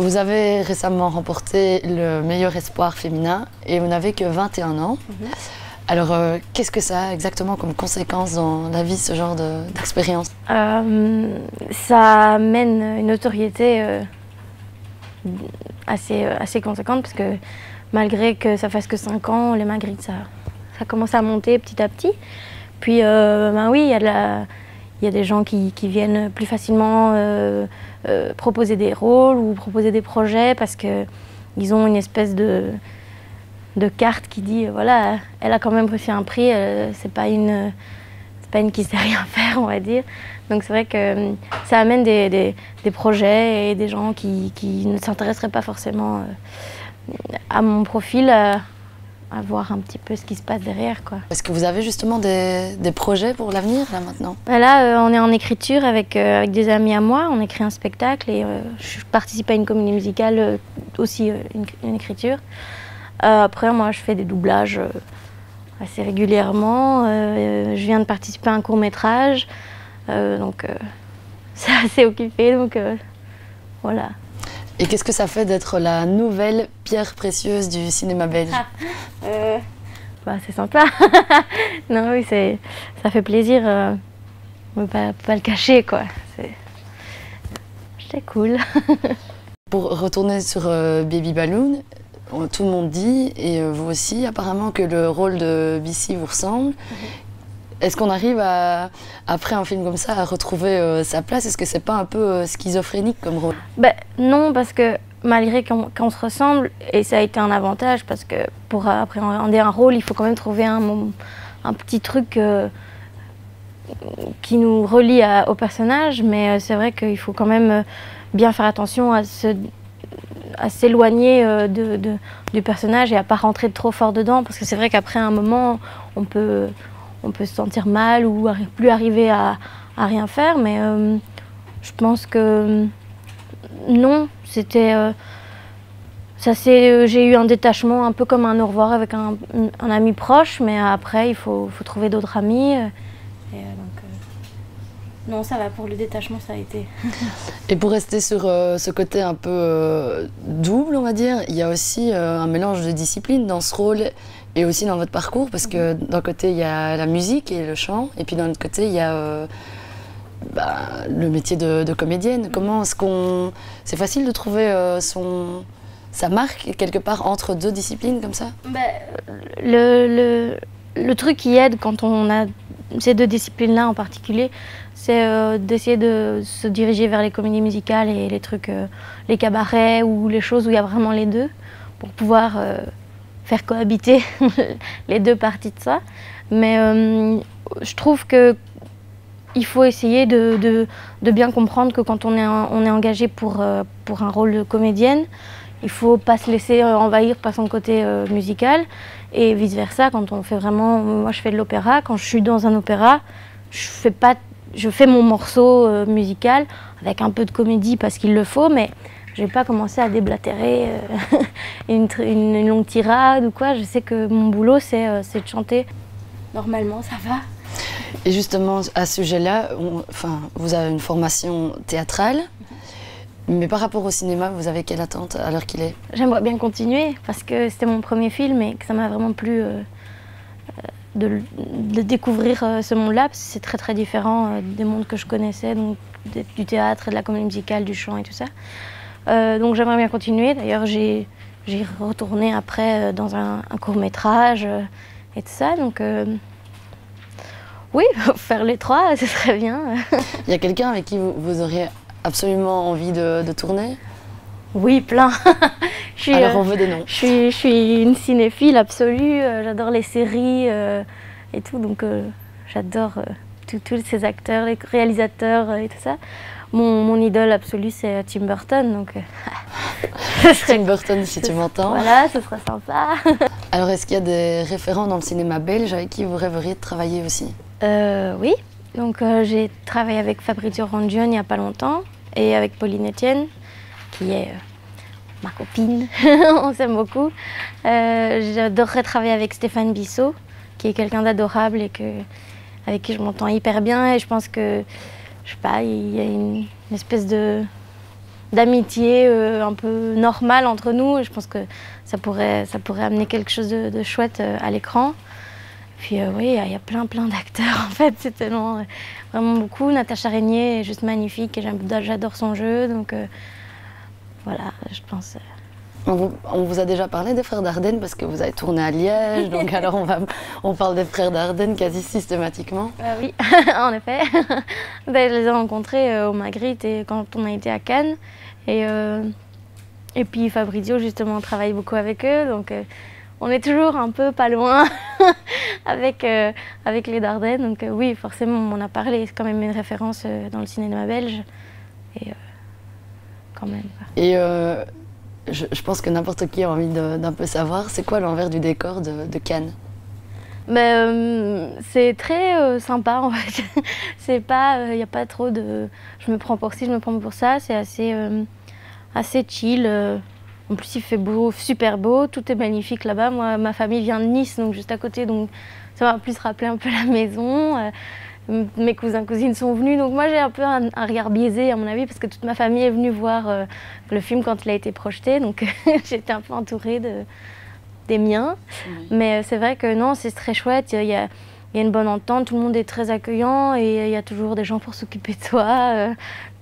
Vous avez récemment remporté le meilleur espoir féminin et vous n'avez que 21 ans. Alors, qu'est-ce que ça a exactement comme conséquence dans la vie, ce genre d'expérience? Ça amène une notoriété assez conséquente parce que malgré que ça fasse que 5 ans, les Magritte, ça commence à monter petit à petit. Puis, ben oui, il y a des gens qui viennent plus facilement proposer des rôles ou proposer des projets parce qu'ils ont une espèce de carte qui dit voilà, elle a quand même reçu un prix, c'est pas une qui sait rien faire, on va dire. Donc c'est vrai que ça amène des projets et des gens qui ne s'intéresseraient pas forcément à mon profil, à voir un petit peu ce qui se passe derrière, quoi. Est-ce que vous avez justement des projets pour l'avenir, là, maintenant? Là, on est en écriture avec des amis à moi, on écrit un spectacle et je participe à une comédie musicale, aussi une écriture. Après, moi, je fais des doublages assez régulièrement. Je viens de participer à un court-métrage, donc c'est assez occupé, donc voilà. Et qu'est-ce que ça fait d'être la nouvelle pierre précieuse du cinéma belge? Bah, c'est sympa. Non, oui, ça fait plaisir. On ne peut pas le cacher, quoi. C'est cool. Pour retourner sur Baby Balloon, tout le monde dit, et vous aussi apparemment, que le rôle de Bissy vous ressemble. Est-ce qu'on arrive après un film comme ça à retrouver sa place? Est-ce que c'est pas un peu schizophrénique comme rôle? Ben, non, parce que malgré qu'on se ressemble, et ça a été un avantage, parce que pour appréhender un rôle, il faut quand même trouver un petit truc qui nous relie au personnage, mais c'est vrai qu'il faut quand même bien faire attention à s'éloigner du personnage et à pas rentrer trop fort dedans, parce que c'est vrai qu'après un moment, on peut se sentir mal ou plus arriver à rien faire, mais je pense que non, c'était... j'ai eu un détachement un peu comme un au revoir avec un ami proche, mais après il faut trouver d'autres amis. Non, ça va, pour le détachement, ça a été. Et pour rester sur ce côté un peu double, on va dire, il y a aussi un mélange de disciplines dans ce rôle et aussi dans votre parcours, parce que d'un côté, il y a la musique et le chant, et puis d'un autre côté, il y a le métier de comédienne. Comment est-ce qu'on... C'est facile de trouver sa marque, quelque part, entre deux disciplines comme ça? Le truc qui aide quand on a ces deux disciplines-là en particulier, c'est d'essayer de se diriger vers les comédies musicales et les trucs, les cabarets ou les choses où il y a vraiment les deux, pour pouvoir faire cohabiter les deux parties de ça. Mais je trouve qu'il faut essayer de bien comprendre que quand on est engagé pour un rôle de comédienne, il ne faut pas se laisser envahir par son côté musical, et vice-versa. Quand on fait vraiment... Moi, je fais de l'opéra. Quand je suis dans un opéra, je fais mon morceau musical avec un peu de comédie parce qu'il le faut, mais je ne vais pas commencer à déblatérer une longue tirade ou quoi. Je sais que mon boulot, c'est de chanter. Normalement, ça va. Et justement, à ce sujet-là, vous avez une formation théâtrale. Mais par rapport au cinéma, vous avez quelle attente à l'heure qu'il est? J'aimerais bien continuer parce que c'était mon premier film et que ça m'a vraiment plu de découvrir ce monde-là, parce que c'est très très différent des mondes que je connaissais, donc du théâtre, de la comédie musicale, du chant et tout ça. Donc j'aimerais bien continuer. D'ailleurs, j'y retourné après dans un court-métrage et tout ça. Donc oui, faire les trois, ce serait bien. Il y a quelqu'un avec qui vous auriez absolument envie de tourner? Oui, plein. Alors on veut des noms. Je suis une cinéphile absolue, j'adore les séries et tout, donc j'adore tous ces acteurs, les réalisateurs et tout ça. Mon idole absolue, c'est Tim Burton, donc... Tim Burton, si tu m'entends. Voilà, ce serait sympa. Alors est-ce qu'il y a des référents dans le cinéma belge avec qui vous rêveriez de travailler aussi? Oui, donc j'ai travaillé avec Fabrizio Rangione il n'y a pas longtemps, et avec Pauline Etienne, qui est ma copine, on s'aime beaucoup. J'adorerais travailler avec Stéphane Bissot, qui est quelqu'un d'adorable et avec qui je m'entends hyper bien, et je pense que, je sais pas, il y a une espèce de d'amitié un peu normale entre nous. Et je pense que ça pourrait amener quelque chose de chouette à l'écran. Puis oui, il y a plein d'acteurs en fait, c'est tellement, vraiment beaucoup. Natacha Régnier est juste magnifique et j'adore son jeu, donc voilà, je pense. On vous a déjà parlé des Frères Dardenne parce que vous avez tourné à Liège, donc alors on parle des Frères Dardenne quasi systématiquement. Oui, en effet. Je les ai rencontrés au Magritte et quand on a été à Cannes. Et puis Fabrizio justement travaille beaucoup avec eux, donc on est toujours un peu pas loin avec les Dardennes. Donc oui, forcément on en a parlé, c'est quand même une référence dans le cinéma belge. Et quand même. Et je pense que n'importe qui a envie d'un peu savoir, c'est quoi l'envers du décor de Cannes? C'est très sympa en fait. C'est pas, y a pas trop de je me prends pour ci, je me prends pour ça. C'est assez chill. En plus il fait beau, super beau, tout est magnifique là-bas. Moi, ma famille vient de Nice, donc juste à côté, donc ça m'a plus rappelé un peu la maison. Mes cousins, cousines sont venus, donc moi j'ai un peu un regard biaisé à mon avis, parce que toute ma famille est venue voir le film quand il a été projeté, donc j'étais un peu entourée des miens. Oui. Mais c'est vrai que non, c'est très chouette, il y a une bonne entente, tout le monde est très accueillant et il y a toujours des gens pour s'occuper de toi,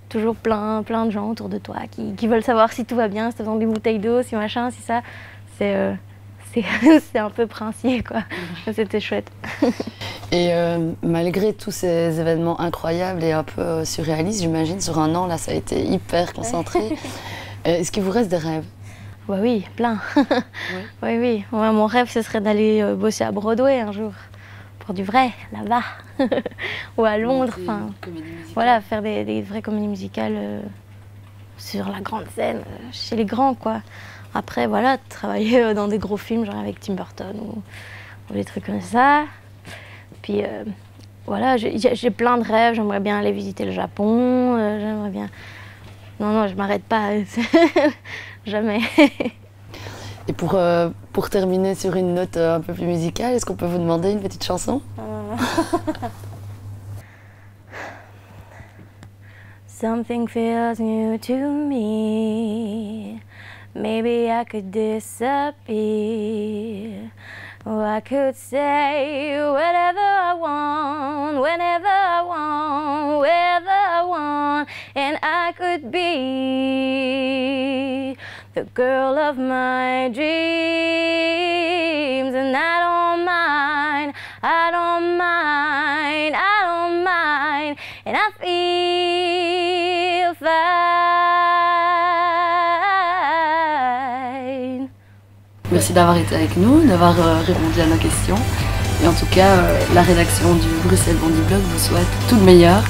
toujours plein de gens autour de toi qui veulent savoir si tout va bien, si tu as besoin d'une bouteille d'eau, si machin, si ça. C'est un peu princier, quoi. C'était chouette. Et malgré tous ces événements incroyables et un peu surréalistes, j'imagine, sur un an, là, ça a été hyper concentré. Est-ce qu'il vous reste des rêves? Ouais, oui, plein. Oui. Ouais, mon rêve, ce serait d'aller bosser à Broadway un jour. Pour du vrai, là-bas. Ou à Londres. Enfin, voilà, faire des vraies comédies musicales sur la grande scène, chez les grands, quoi. Après, voilà, travailler dans des gros films, genre avec Tim Burton ou des trucs comme ça. Puis, voilà, j'ai plein de rêves. J'aimerais bien aller visiter le Japon. J'aimerais bien... Non, je m'arrête pas. Jamais. Et pour terminer sur une note un peu plus musicale, est-ce qu'on peut vous demander une petite chanson? Something feels new to me. Maybe I could disappear. Or I could say whatever I want, whenever I want, wherever I want. And I could be the girl of my dreams. And I don't mind, I don't mind, I don't mind. And I feel fine. Merci d'avoir été avec nous, d'avoir répondu à nos questions. Et en tout cas, la rédaction du Bruxelles Bondy Blog vous souhaite tout le meilleur.